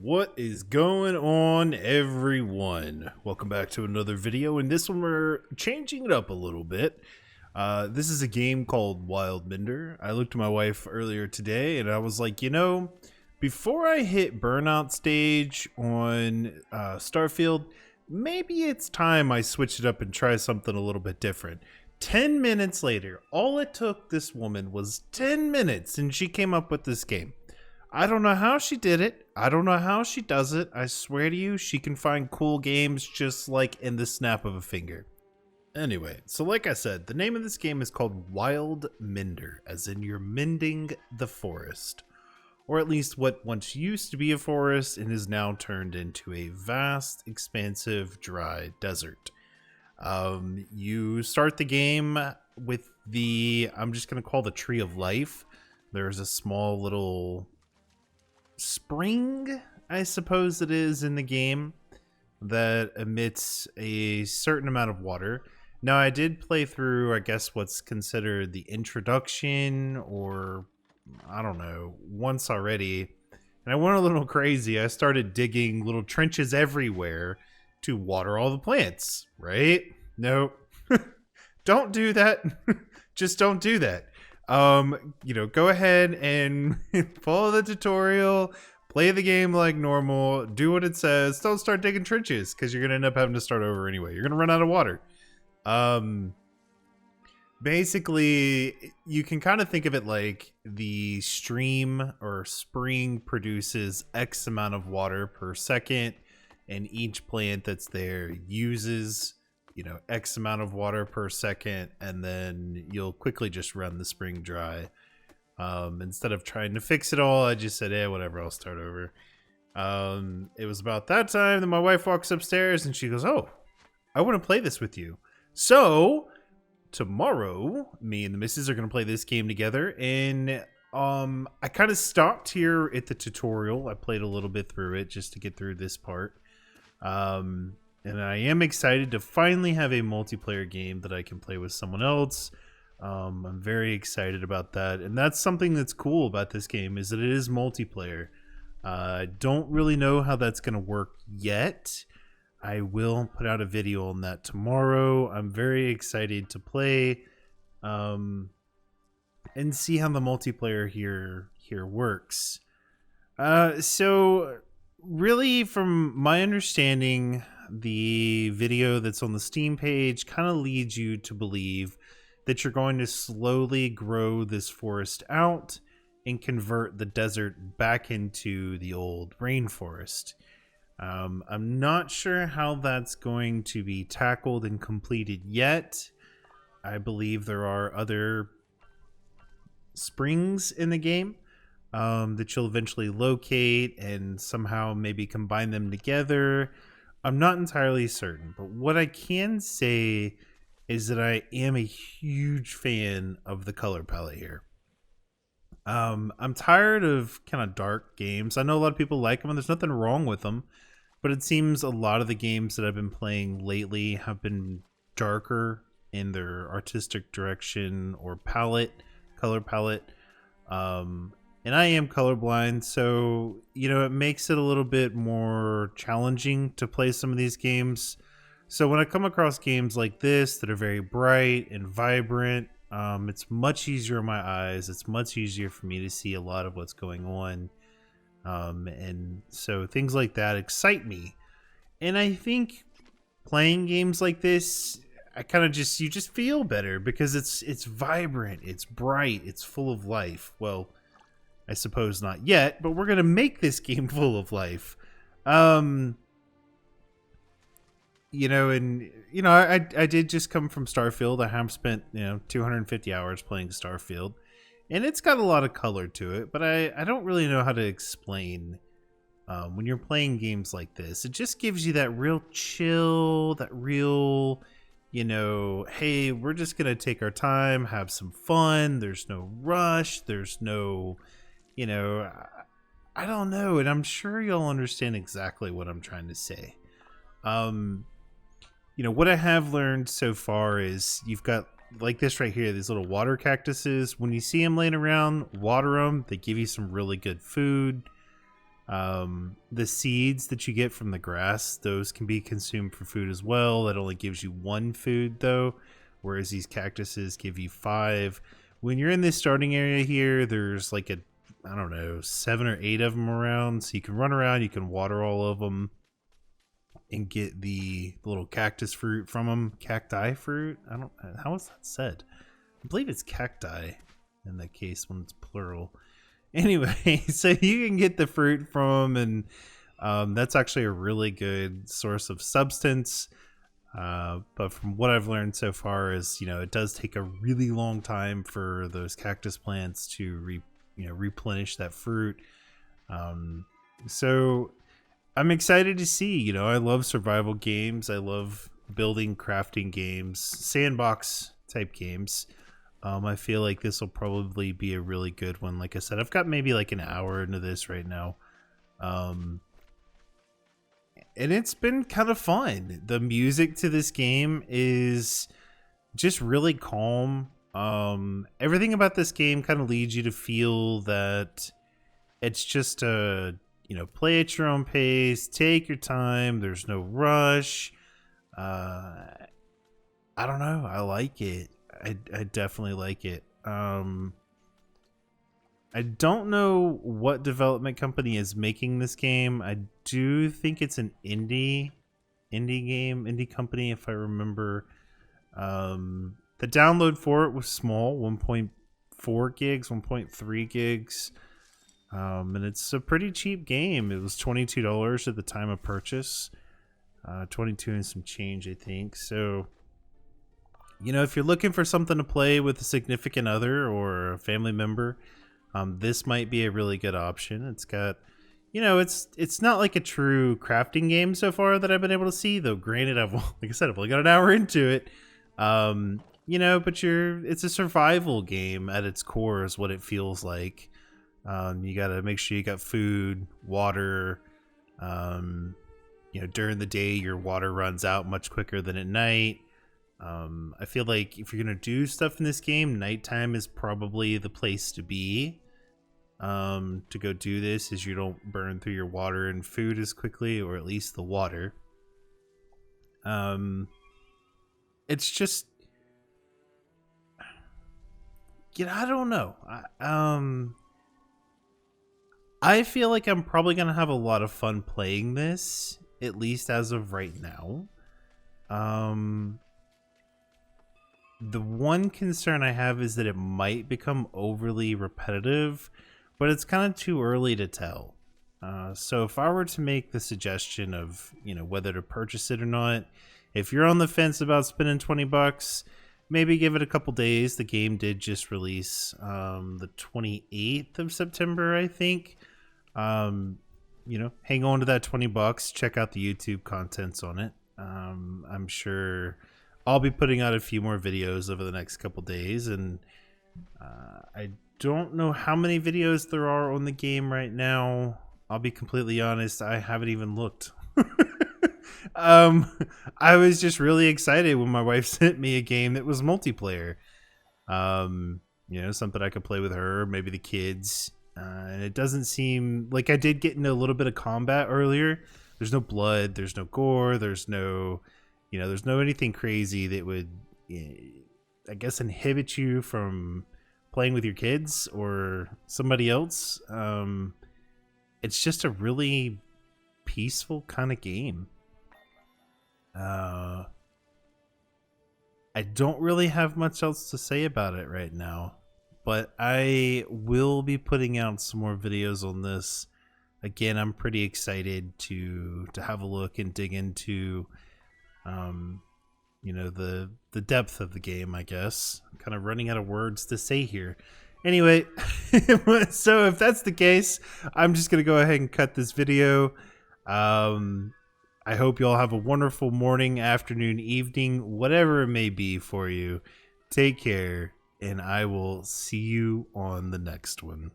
What is going on, everyone? Welcome back to another video. In this one, we're changing it up a little bit. This is a game called Wildmender. I looked at my wife earlier today and I was like, before I hit burnout stage on Starfield, maybe it's time I switch it up and try something a little bit different. 10 minutes later, all it took this woman was 10 minutes and she came up with this game. I don't know how she did it. I don't know how she does it. I swear to you, she can find cool games just like in the snap of a finger. Anyway, so like I said, the name of this game is called Wildmender, as in you're mending the forest. Or at least what once used to be a forest and is now turned into a vast, expansive, dry desert. You start the game with I'm just going to call the Tree of Life. There's a small little spring, I suppose it is, in the game that emits a certain amount of water. Now, I did play through, I guess, what's considered the introduction, or I don't know, once already, and I went a little crazy. I started digging little trenches everywhere to water all the plants, right? No, don't do that. Just don't do that. Go ahead and follow the tutorial, play the game like normal, do what it says. Don't start digging trenches because you're going to end up having to start over anyway. You're going to run out of water. Basically, you can kind of think of it like the stream or spring produces X amount of water per second, and each plant that's there uses X amount of water per second, and then you'll quickly just run the spring dry. Instead of trying to fix it all, I just said, whatever, I'll start over. It was about that time that my wife walks upstairs and she goes, "Oh, I want to play this with you." So tomorrow, me and the missus are going to play this game together, and I kind of stopped here at the tutorial. I played a little bit through it just to get through this part. And I am excited to finally have a multiplayer game that I can play with someone else. I'm very excited about that. And that's something that's cool about this game, is that it is multiplayer. I don't really know how that's going to work yet. I will put out a video on that tomorrow. I'm very excited to play and see how the multiplayer here works. So really, from my understanding, the video that's on the Steam page kind of leads you to believe that you're going to slowly grow this forest out and convert the desert back into the old rainforest. I'm not sure how that's going to be tackled and completed yet. I believe there are other springs in the game that you'll eventually locate and somehow maybe combine them together. I'm not entirely certain, but what I can say is that I am a huge fan of the color palette here. I'm tired of kind of dark games. I know a lot of people like them and there's nothing wrong with them, but it seems a lot of the games that I've been playing lately have been darker in their artistic direction or color palette. And I am colorblind, so, it makes it a little bit more challenging to play some of these games. So when I come across games like this that are very bright and vibrant, it's much easier on my eyes. It's much easier for me to see a lot of what's going on. And so things like that excite me. And I think playing games like this, you just feel better because it's vibrant, it's bright, it's full of life. Well, I suppose not yet, but we're going to make this game full of life. I did just come from Starfield. I have spent, 250 hours playing Starfield, and it's got a lot of color to it, but I don't really know how to explain when you're playing games like this. It just gives you that real chill, that real, hey, we're just going to take our time, have some fun. There's no rush. There's no... I don't know, and I'm sure you'll understand exactly what I'm trying to say. What I have learned so far is you've got, like this right here, these little water cactuses. When you see them laying around, water them. They give you some really good food. The seeds that you get from the grass, those can be consumed for food as well. That only gives you 1 food though, whereas these cactuses give you 5. When you're in this starting area here, there's like I don't know, 7 or 8 of them around, so you can run around, you can water all of them and get the little cactus fruit from them. Cacti fruit? How is that said? I believe it's cacti in that case when it's plural. Anyway, so you can get the fruit from them, and that's actually a really good source of substance. But from what I've learned so far is, it does take a really long time for those cactus plants to replenish that fruit. So I'm excited to see. I love survival games. I love building, crafting games, sandbox type games. I feel like this will probably be a really good one. Like I said, I've got maybe like an hour into this right now. And it's been kind of fun. The music to this game is just really calm. Everything about this game kind of leads you to feel that it's just play at your own pace, take your time, there's no rush. I don't know, I like it. I definitely like it. I don't know what development company is making this game. I do think it's an indie company, if I remember. The download for it was small, 1.4 gigs, 1.3 gigs. And it's a pretty cheap game. It was $22 at the time of purchase. 22 and some change, I think. So, if you're looking for something to play with a significant other or a family member, this might be a really good option. It's got, it's not like a true crafting game so far that I've been able to see, though. Granted, like I said, I've only got an hour into it. But it's a survival game at its core is what it feels like. You got to make sure you got food, water. During the day, your water runs out much quicker than at night. I feel like if you're going to do stuff in this game, nighttime is probably the place to be to go do this, as you don't burn through your water and food as quickly, or at least the water. It's just, I don't know. I feel like I'm probably going to have a lot of fun playing this, at least as of right now. The one concern I have is that it might become overly repetitive, but it's kind of too early to tell. So if I were to make the suggestion of, whether to purchase it or not, if you're on the fence about spending $20, maybe give it a couple days. The game did just release the 28th of September, I think. Hang on to that $20. Check out the YouTube contents on it. I'm sure I'll be putting out a few more videos over the next couple days, and I don't know how many videos there are on the game right now. I'll be completely honest, I haven't even looked. I was just really excited when my wife sent me a game that was multiplayer. Something I could play with her, maybe the kids. And it doesn't seem like I did get into a little bit of combat earlier. There's no blood, there's no gore, there's no anything crazy that would, I guess, inhibit you from playing with your kids or somebody else. It's just a really peaceful kind of game. I don't really have much else to say about it right now, but I will be putting out some more videos on this. Again, I'm pretty excited to have a look and dig into the depth of the game, I guess. I'm kind of running out of words to say here. Anyway, so if that's the case, I'm just going to go ahead and cut this video. I hope you all have a wonderful morning, afternoon, evening, whatever it may be for you. Take care, and I will see you on the next one.